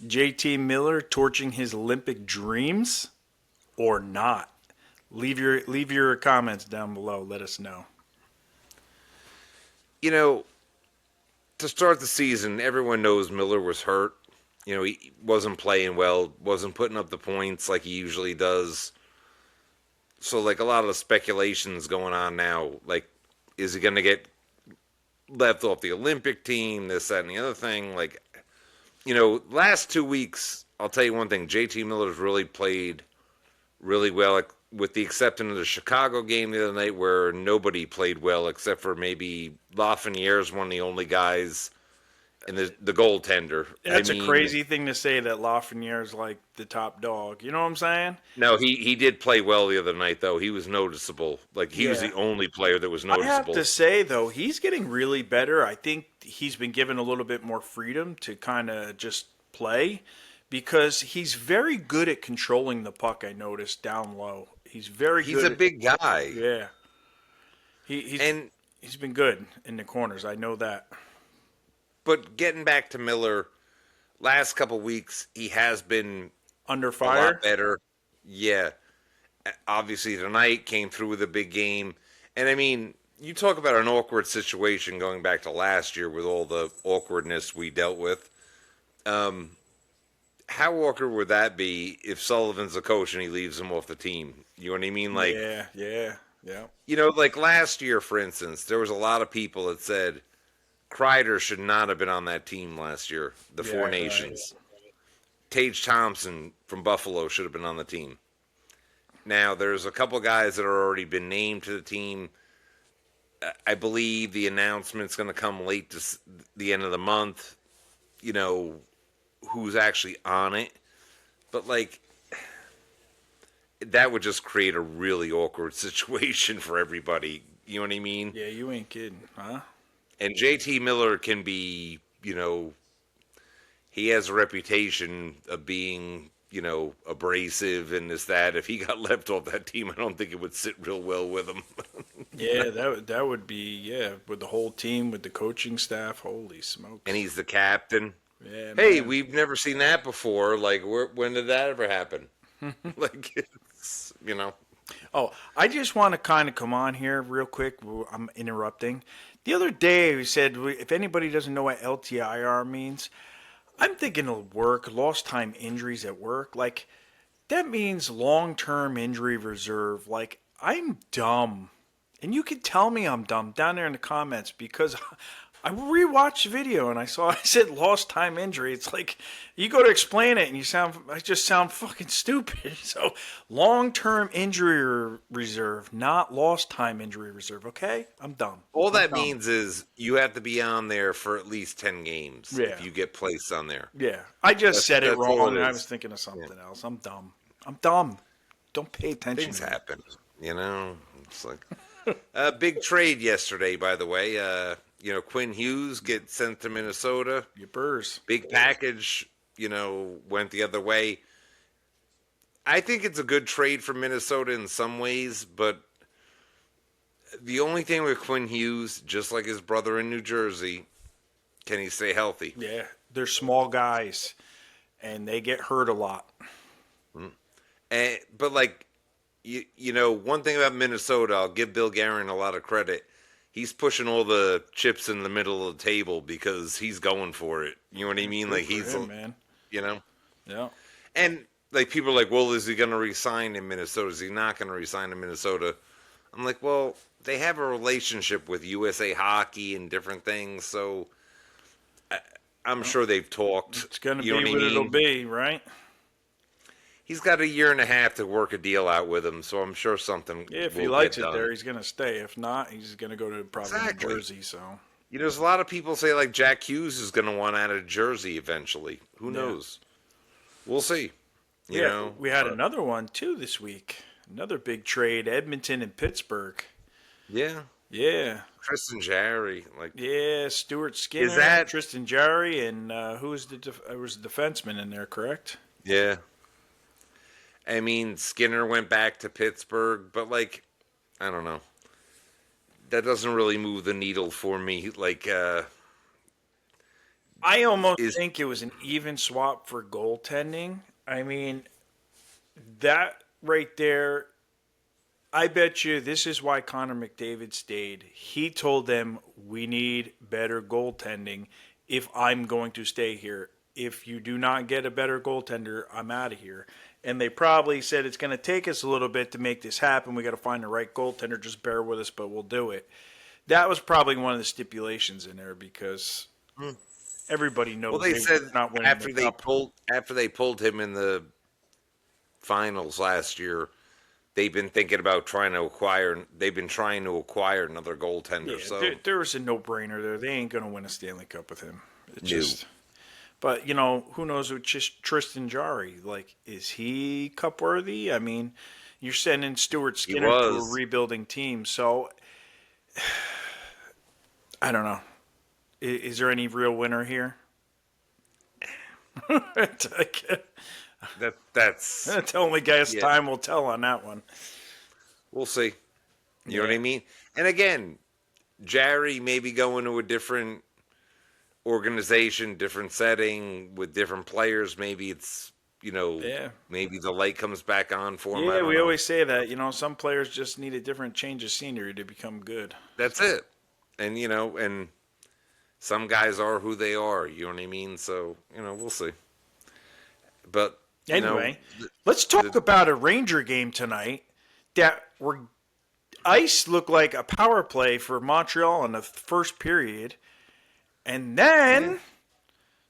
JT Miller torching his Olympic dreams or not? Leave your comments down below. Let us know. You know, to start the season, everyone knows Miller was hurt. You know, he wasn't playing well, wasn't putting up the points like he usually does. So, like, a lot of the speculations going on now, like, is he going to get left off the Olympic team, this, that, and the other thing? Like, last 2 weeks, I'll tell you one thing, JT Miller's really played really well, like, with the exception of the Chicago game the other night where nobody played well except for maybe Lafreniere's one of the only guys and the goaltender. That's a crazy thing to say that Lafreniere is like the top dog. You know what I'm saying? No, he did play well the other night, though. He was noticeable. Like, he was the only player that was noticeable. I have to say, though, he's getting really better. I think he's been given a little bit more freedom to kind of just play because he's very good at controlling the puck, I noticed, down low. He's very good. He's a big guy. Yeah. He's been good in the corners. I know that. But getting back to Miller, last couple weeks, he has been under fire. A lot better. Yeah. Obviously, tonight came through with a big game. And, I mean, you talk about an awkward situation going back to last year with all the awkwardness we dealt with. How awkward would that be if Sullivan's the coach and he leaves him off the team? You know what I mean? Like, yeah. Like last year, for instance, there was a lot of people that said Kreider should not have been on that team last year, the Four Nations. Right. Tage Thompson from Buffalo should have been on the team. Now, there's a couple guys that have already been named to the team. I believe the announcement's going to come late to the end of the month, who's actually on it. But, like, that would just create a really awkward situation for everybody. You know what I mean? Yeah, you ain't kidding, huh? And JT Miller can be, he has a reputation of being, abrasive and this, that. If he got left off that team, I don't think it would sit real well with him. Yeah, that would be, with the whole team, with the coaching staff, holy smokes. And he's the captain. Yeah, hey, man. We've never seen that before. Like, when did that ever happen? Like, it's, Oh, I just want to kind of come on here real quick. I'm interrupting. The other day, we said, if anybody doesn't know what LTIR means, I'm thinking of work, lost time injuries at work. Like, that means long-term injury reserve. Like, I'm dumb. And you can tell me I'm dumb down there in the comments because I rewatched the video and I said lost time injury. It's like you go to explain it and I just sound fucking stupid. So long-term injury reserve, not lost time injury reserve. Okay, I'm dumb. All that means is you have to be on there for at least 10 games if you get placed on there. Yeah, I just said it wrong and I was thinking of something else. I'm dumb. Don't pay attention. Things happen, It's like a big trade yesterday, by the way. Quinn Hughes gets sent to Minnesota. Yippers. Big package, went the other way. I think it's a good trade for Minnesota in some ways, but the only thing with Quinn Hughes, just like his brother in New Jersey, can he stay healthy? Yeah, they're small guys, and they get hurt a lot. But, like, one thing about Minnesota, I'll give Bill Guerin a lot of credit. He's pushing all the chips in the middle of the table because he's going for it. You know what I mean? Like, he's, man. Yeah. And, like, people are like, well, is he going to resign in Minnesota? Is he not going to resign in Minnesota? I'm like, well, they have a relationship with USA Hockey and different things, so I'm sure they've talked. It's going to be what it'll be, right? He's got a year and a half to work a deal out with him, so I'm sure something. Yeah, if he likes it there, he's going to stay. If not, he's going to go to probably New Jersey. So there's a lot of people say like Jack Hughes is going to want out of Jersey eventually. Who knows? We'll see. You know? We had another one too this week. Another big trade: Edmonton and Pittsburgh. Yeah. Tristan Jarry, Stuart Skinner. Is that Tristan Jarry and who was was the defenseman in there? Correct. Yeah. I mean, Skinner went back to Pittsburgh, but, like, I don't know. That doesn't really move the needle for me. Like, I almost is think it was an even swap for goaltending. I mean, that right there, I bet you this is why Connor McDavid stayed. He told them, we need better goaltending if I'm going to stay here. If you do not get a better goaltender, I'm out of here. And they probably said it's going to take us a little bit to make this happen. We got to find the right goaltender. Just bear with us, but we'll do it. That was probably one of the stipulations in there because everybody well, knows they they're said not winning the cup. after they pulled him in the finals last year, they've been thinking about they've been trying to acquire another goaltender. Yeah, So there was a no-brainer there. They ain't going to win a Stanley Cup with him. It's No. just, but who knows with Tristan Jarry? Like, is he cup worthy? I mean, you're sending Stuart Skinner to a was. rebuilding team, so I don't know. Is there any real winner here? That's That's the only guess Yeah. time will tell on that one. We'll see. You know what Yeah. I mean? And again, Jerry may be going to a different organization, different setting with different players. Maybe it's Yeah. maybe the light comes back on for him. I Yeah, don't we know. always say that. Some players just need a different change of scenery to become good. That's it. And and some guys are who they are. You know what I mean? So we'll see. But Anyway, let's talk about a Ranger game tonight that were ice looked like a power play for Montreal in the first period, and then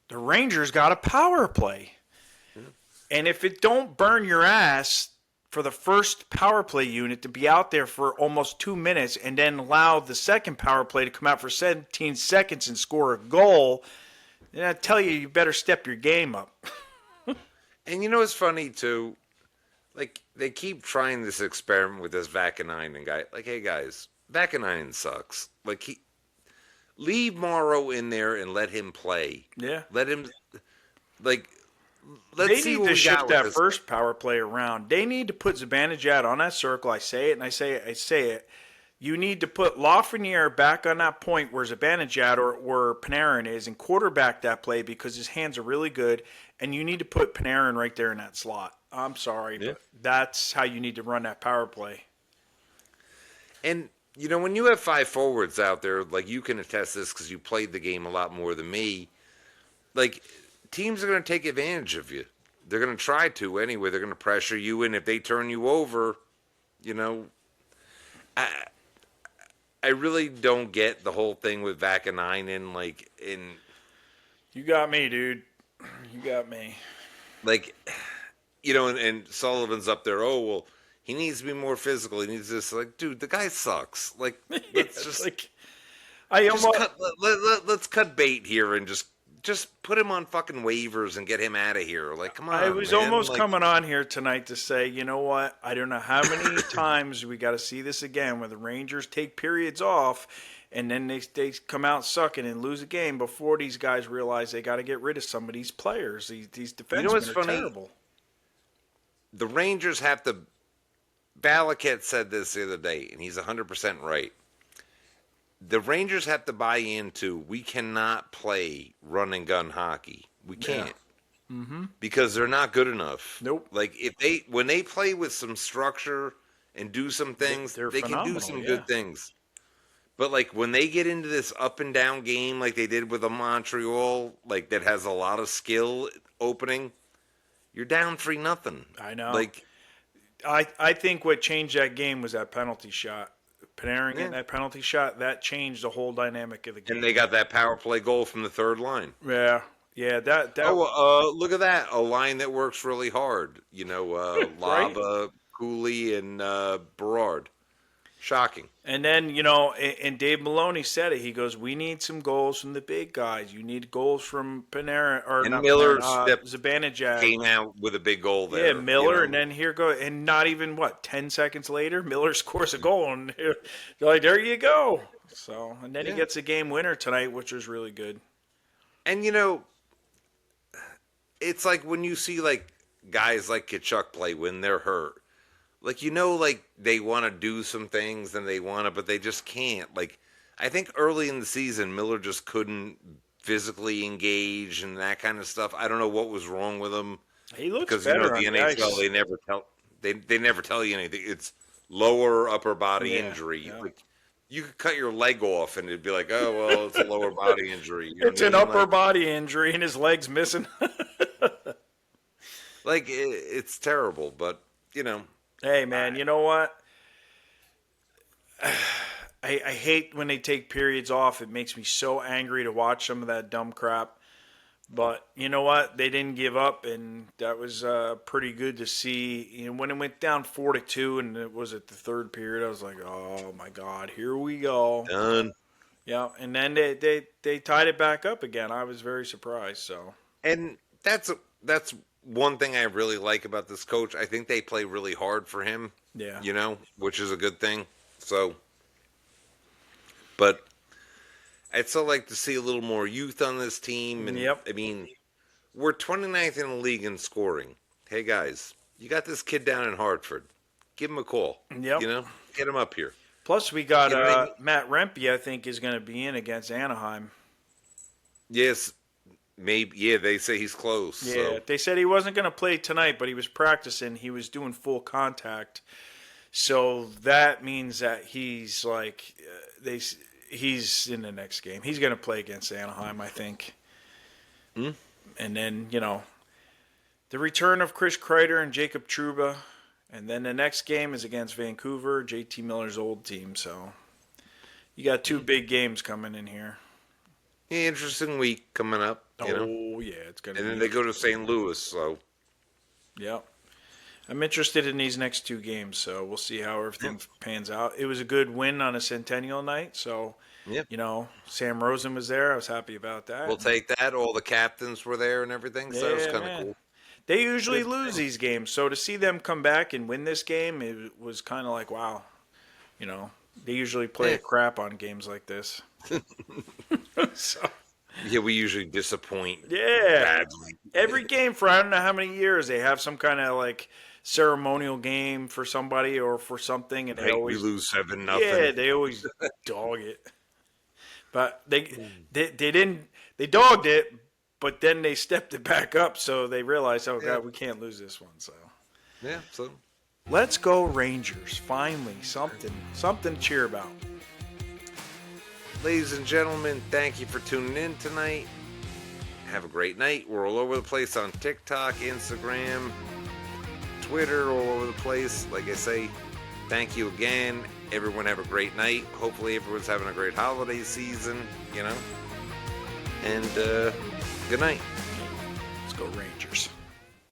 the Rangers got a power play. And if it don't burn your ass for the first power play unit to be out there for almost 2 minutes and then allow the second power play to come out for 17 seconds and score a goal, then I tell you, you better step your game up. And it's funny too. Like they keep trying this experiment with this Vakanainen guy. Like, hey guys, Vakanainen sucks. Like leave Morrow in there and let him play. Yeah. Let him let's They see need what to we shift got with that this. first power play around. They need to put Zibanejad on that circle. I say it and I say it. You need to put Lafreniere back on that point where Zibanejad or where Panarin is and quarterback that play because his hands are really good. And you need to put Panarin right there in that slot. I'm sorry, but that's how you need to run that power play. And when you have five forwards out there, like you can attest this because you played the game a lot more than me. Like teams are going to take advantage of you. They're going to try to anyway. They're going to pressure you, and if they turn you over, I really don't get the whole thing with Vakanainen. You got me, dude. You got me. And Sullivan's up there. Oh well, he needs to be more physical. He needs this. Like, dude, the guy sucks. Like, let's just let's cut bait here and just put him on fucking waivers and get him out of here. Like, come on. I was man. almost coming on here tonight to say, you know what? I don't know how many times we got to see this again where the Rangers take periods off and then they come out sucking and lose a game before these guys realize they got to get rid of some of these players. These defensemen what's are funny? terrible. The Rangers have to. Balaket said this the other day, and he's 100% right. The Rangers have to buy into we cannot play run and gun hockey. We can't. Because they're not good enough. Nope. Like when they play with some structure and do some things, They're they can do phenomenal, some yeah. good things. But like when they get into this up and down game like they did with the Montreal, like that has a lot of skill opening, you're down 3-0. I know. Like I think what changed that game was that penalty shot. Panarin getting that penalty shot, that changed the whole dynamic of the game. and they got that power play goal from the third line. Yeah. That Look at that. A line that works really hard. Laba, Cooley, and Berard. Shocking. And then, and Dave Maloney said it. He goes, we need some goals from the big guys. You need goals from Panarin or And not Miller Panarin, Zibanejad. came out with a big goal there. Yeah, Miller, and then and not even 10 seconds later, Miller scores a goal, and you're like, there you go. So, and then he gets a game winner tonight, which was really good. And it's like when you see guys like Kachuk play when they're hurt. They want to do some things and but they just can't. I think early in the season, Miller just couldn't physically engaged and that kind of stuff. I don't know what was wrong with him. He looks Because better the on the NHL, ice. they never tell you anything. It's lower upper body injury. Yeah. Like, you could cut your leg off and it'd be like, oh well, it's a lower body injury. You know It's what I an mean? upper body injury and his leg's missing. It's terrible, but Hey, man, you know what? I hate when they take periods off. It makes me so angry to watch some of that dumb crap. But you know what? They didn't give up, and that was pretty good to see. When it went down 4-2, and it was at the third period, I was like, "Oh my God, here we go!" done. Yeah, and then they tied it back up again. I was very surprised. So And that's one thing I really like about this coach. I think they play really hard for him. yeah, Which is a good thing. So, but I'd still like to see a little more youth on this team. And Yep. I mean, we're 29th in the league in scoring. Hey guys, you got this kid down in Hartford. Give him a call. Yep. Get him up here. Plus we got You know what I mean? Matt Rempe. I think is going to be in against Anaheim. Yes, maybe. Yeah, they say he's close. Yeah, So. they said he wasn't going to play tonight, but he was practicing. He was doing full contact, so that means that he's like he's in the next game. He's going to play against Anaheim, I think. And then the return of Chris Kreider and Jacob Trouba, and then the next game is against Vancouver, JT Miller's old team. So you got two big games coming in here. Yeah, interesting week coming up. Oh yeah, it's going to. And then they go to St. Louis. So. Yeah. I'm interested in these next two games, so we'll see how everything pans out. It was a good win on a Centennial night, so, Yep. Sam Rosen was there. I was happy about that. We'll take that. All the captains were there and everything, so that was kind of cool. They usually lose these games, so to see them come back and win this game, it was kind of like, wow. They usually play a crap on games like this. So, Yeah, we usually disappoint yeah. badly. Every game for I don't know how many years, they have some kind of like ceremonial game for somebody or for something, and they Right, always we lose 7-0. Yeah, they always dog it. But they didn't. They dogged it, but then they stepped it back up, so they realized, oh God, we can't lose this one. So Yeah, so let's go Rangers! Finally, something to cheer about. ladies and gentlemen, thank you for tuning in tonight. Have a great night. We're all over the place on TikTok, Instagram, Twitter, all over the place. Like I say, thank you again. Everyone have a great night. Hopefully everyone's having a great holiday season, And good night. Let's go Rangers!